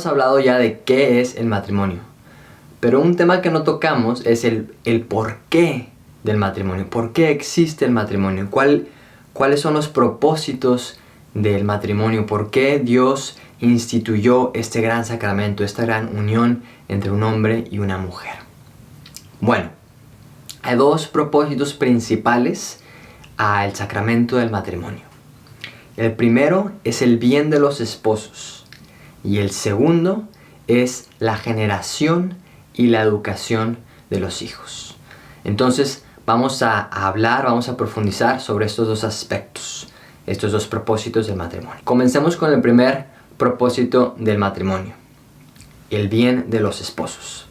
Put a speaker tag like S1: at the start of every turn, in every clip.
S1: hemos hablado ya de qué es el matrimonio, pero un tema que no tocamos es el porqué del matrimonio. ¿Por qué existe el matrimonio? ¿Cuáles son los propósitos del matrimonio? ¿Por qué Dios instituyó este gran sacramento, esta gran unión entre un hombre y una mujer? Bueno, hay dos propósitos principales al sacramento del matrimonio. El primero es el bien de los esposos y el segundo es la generación y la educación de los hijos. Entonces vamos a profundizar sobre estos dos aspectos, estos dos propósitos del matrimonio. Comencemos con el primer propósito del matrimonio, el bien de los esposos.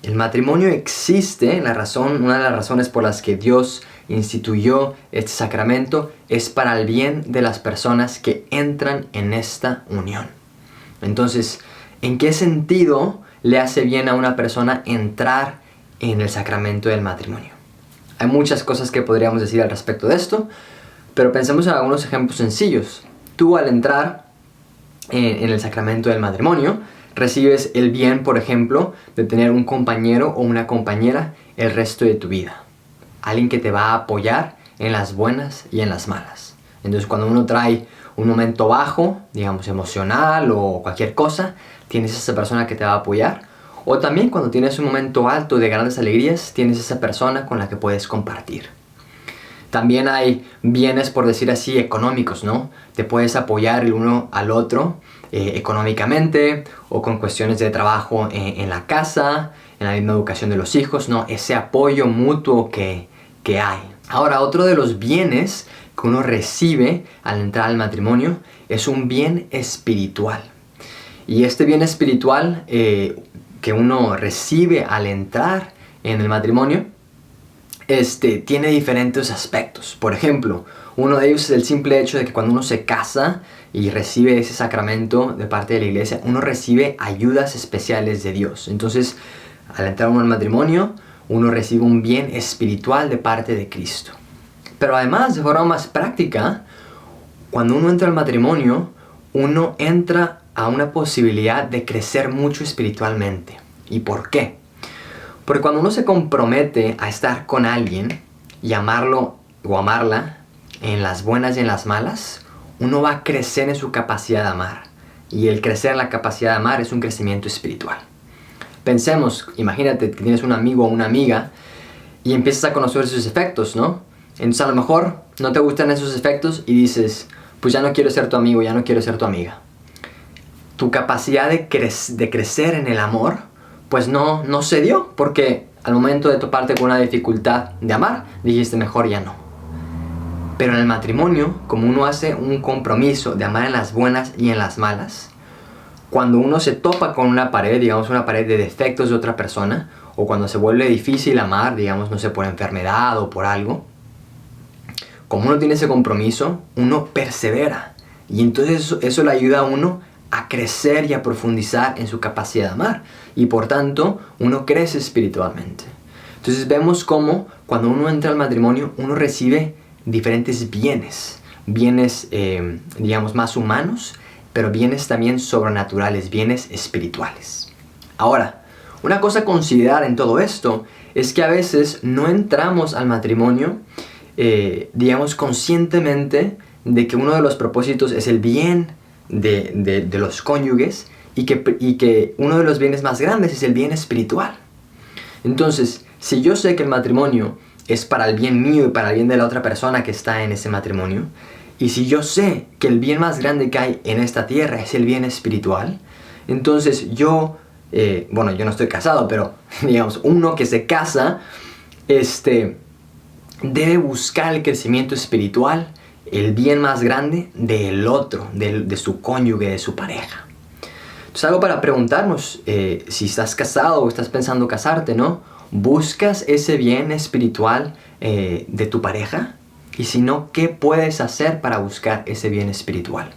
S1: El matrimonio existe, una de las razones por las que Dios instituyó este sacramento es para el bien de las personas que entran en esta unión. Entonces, ¿en qué sentido le hace bien a una persona entrar en el sacramento del matrimonio? Hay muchas cosas que podríamos decir al respecto de esto, pero pensemos en algunos ejemplos sencillos. Tú al entrar en el sacramento del matrimonio, recibes el bien, por ejemplo, de tener un compañero o una compañera el resto de tu vida. Alguien que te va a apoyar en las buenas y en las malas. Entonces cuando uno trae un momento bajo, digamos emocional o cualquier cosa, tienes esa persona que te va a apoyar. O también cuando tienes un momento alto de grandes alegrías, tienes esa persona con la que puedes compartir. También hay bienes, por decir así, económicos, ¿no? Te puedes apoyar el uno al otro económicamente o con cuestiones de trabajo en la casa, en la misma educación de los hijos, ¿no? Ese apoyo mutuo que hay. Ahora, otro de los bienes que uno recibe al entrar al matrimonio es un bien espiritual. Y este bien espiritual que uno recibe al entrar en el matrimonio tiene diferentes aspectos. Por ejemplo, uno de ellos es el simple hecho de que cuando uno se casa y recibe ese sacramento de parte de la iglesia, uno recibe ayudas especiales de Dios. Entonces, al entrar uno al matrimonio, uno recibe un bien espiritual de parte de Cristo. Pero además, de forma más práctica, cuando uno entra al matrimonio, uno entra a una posibilidad de crecer mucho espiritualmente. ¿Y por qué? Porque cuando uno se compromete a estar con alguien y amarlo o amarla en las buenas y en las malas, uno va a crecer en su capacidad de amar. Y el crecer en la capacidad de amar es un crecimiento espiritual. Pensemos, imagínate que tienes un amigo o una amiga y empiezas a conocer sus efectos, ¿no? Entonces a lo mejor no te gustan esos efectos y dices, pues ya no quiero ser tu amigo, ya no quiero ser tu amiga. Tu capacidad de crecer en el amor, pues no se dio, porque al momento de toparte con una dificultad de amar, dijiste mejor ya no. Pero en el matrimonio, como uno hace un compromiso de amar en las buenas y en las malas, cuando uno se topa con una pared, digamos una pared de defectos de otra persona, o cuando se vuelve difícil amar, digamos, no sé, por enfermedad o por algo, como uno tiene ese compromiso, uno persevera. Y entonces eso le ayuda a uno a crecer y a profundizar en su capacidad de amar. Y por tanto, uno crece espiritualmente. Entonces vemos cómo cuando uno entra al matrimonio, uno recibe diferentes bienes. Bienes, digamos, más humanos, pero bienes también sobrenaturales, bienes espirituales. Ahora, una cosa a considerar en todo esto es que a veces no entramos al matrimonio, digamos, conscientemente de que uno de los propósitos es el bien de los cónyuges y que uno de los bienes más grandes es el bien espiritual. Entonces, si yo sé que el matrimonio es para el bien mío y para el bien de la otra persona que está en ese matrimonio, y si yo sé que el bien más grande que hay en esta tierra es el bien espiritual, entonces yo no estoy casado, pero digamos, uno que se casa, debe buscar el crecimiento espiritual, el bien más grande del otro, de su cónyuge, de su pareja. Entonces algo para preguntarnos, si estás casado o estás pensando casarte, ¿no? ¿Buscas ese bien espiritual de tu pareja? Y si no, ¿qué puedes hacer para buscar ese bien espiritual?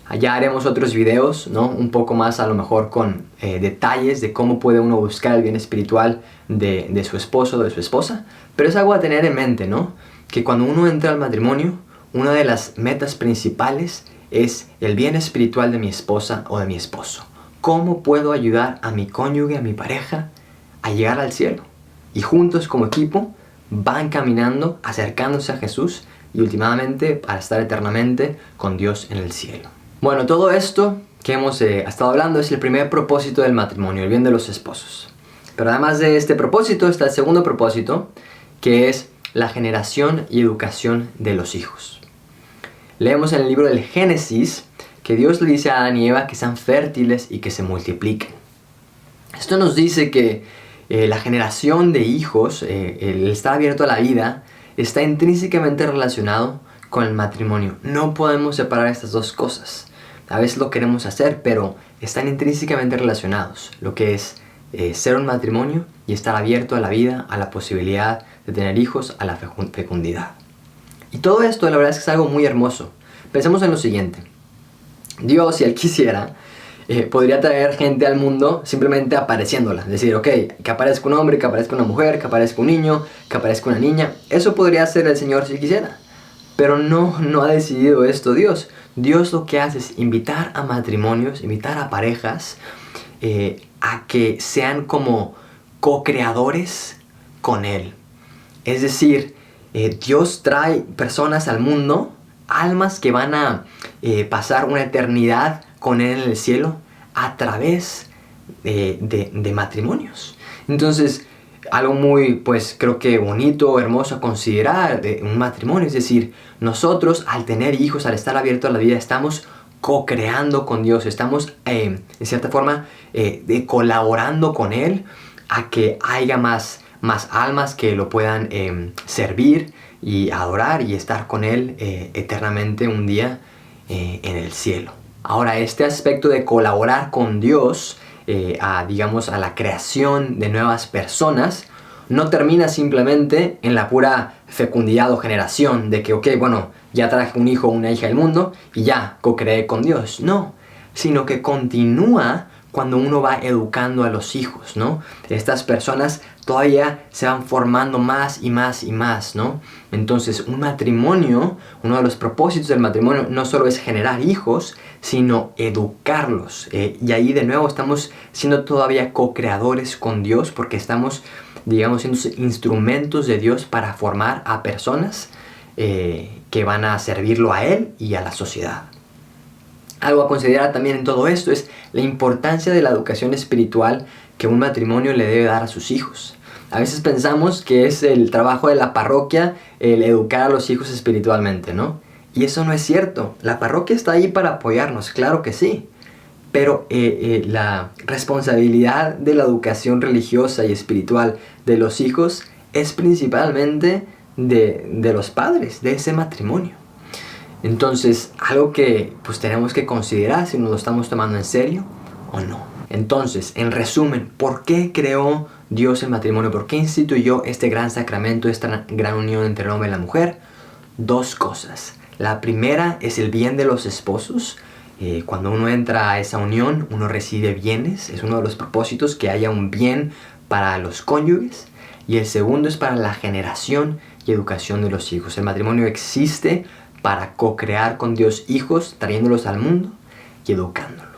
S1: Allá haremos otros videos, ¿no? Un poco más a lo mejor con detalles de cómo puede uno buscar el bien espiritual de su esposo o de su esposa. Pero es algo a tener en mente, ¿no? Que cuando uno entra al matrimonio, una de las metas principales es el bien espiritual de mi esposa o de mi esposo. ¿Cómo puedo ayudar a mi cónyuge, a mi pareja, a llegar al cielo? Y juntos como equipo van caminando, acercándose a Jesús y últimamente para estar eternamente con Dios en el cielo. Bueno, todo esto que hemos estado hablando es el primer propósito del matrimonio, el bien de los esposos. Pero además de este propósito está el segundo propósito, que es la generación y educación de los hijos. Leemos en el libro del Génesis que Dios le dice a Adán y Eva que sean fértiles y que se multipliquen. Esto nos dice que la generación de hijos, el estar abierto a la vida, está intrínsecamente relacionado con el matrimonio. No podemos separar estas dos cosas. A veces lo queremos hacer, pero están intrínsecamente relacionados. Lo que es ser un matrimonio y estar abierto a la vida, a la posibilidad de tener hijos, a la fecundidad. Y todo esto la verdad es que es algo muy hermoso. Pensemos en lo siguiente. Dios, si Él quisiera, podría traer gente al mundo simplemente apareciéndola. Decir, ok, que aparezca un hombre, que aparezca una mujer, que aparezca un niño, que aparezca una niña. Eso podría hacer el Señor si quisiera. Pero no ha decidido esto Dios. Dios lo que hace es invitar a matrimonios, invitar a parejas a que sean como co-creadores con Él. Es decir, Dios trae personas al mundo, almas que van a pasar una eternidad con Él en el cielo a través de matrimonios. Entonces, algo muy, pues creo que bonito, hermoso a considerar de un matrimonio. Es decir, nosotros al tener hijos, al estar abiertos a la vida, estamos co-creando con Dios. Estamos, en cierta forma, colaborando con Él a que haya más almas que lo puedan servir y adorar y estar con Él eternamente un día en el cielo. Ahora, este aspecto de colaborar con Dios digamos, a la creación de nuevas personas, no termina simplemente en la pura fecundidad o generación de que, ok, bueno, ya traje un hijo o una hija al mundo y ya co-creé con Dios. No, sino que continúa cuando uno va educando a los hijos, ¿no? Estas personas todavía se van formando más y más y más, ¿no? Entonces, un matrimonio, uno de los propósitos del matrimonio no solo es generar hijos, sino educarlos. Y ahí de nuevo estamos siendo todavía co-creadores con Dios porque estamos, digamos, siendo instrumentos de Dios para formar a personas que van a servirlo a Él y a la sociedad. Algo a considerar también en todo esto es la importancia de la educación espiritual que un matrimonio le debe dar a sus hijos. A veces pensamos que es el trabajo de la parroquia el educar a los hijos espiritualmente, ¿no? Y eso no es cierto. La parroquia está ahí para apoyarnos, claro que sí. Pero la responsabilidad de la educación religiosa y espiritual de los hijos es principalmente de los padres, de ese matrimonio. Entonces, algo que pues tenemos que considerar si nos lo estamos tomando en serio o no. Entonces, en resumen, ¿por qué creó Dios el matrimonio? ¿Por qué instituyó este gran sacramento, esta gran unión entre el hombre y la mujer? Dos cosas. La primera es el bien de los esposos. Cuando uno entra a esa unión, uno recibe bienes. Es uno de los propósitos, que haya un bien para los cónyuges. Y el segundo es para la generación y educación de los hijos. El matrimonio existe para co-crear con Dios hijos, trayéndolos al mundo y educándolos.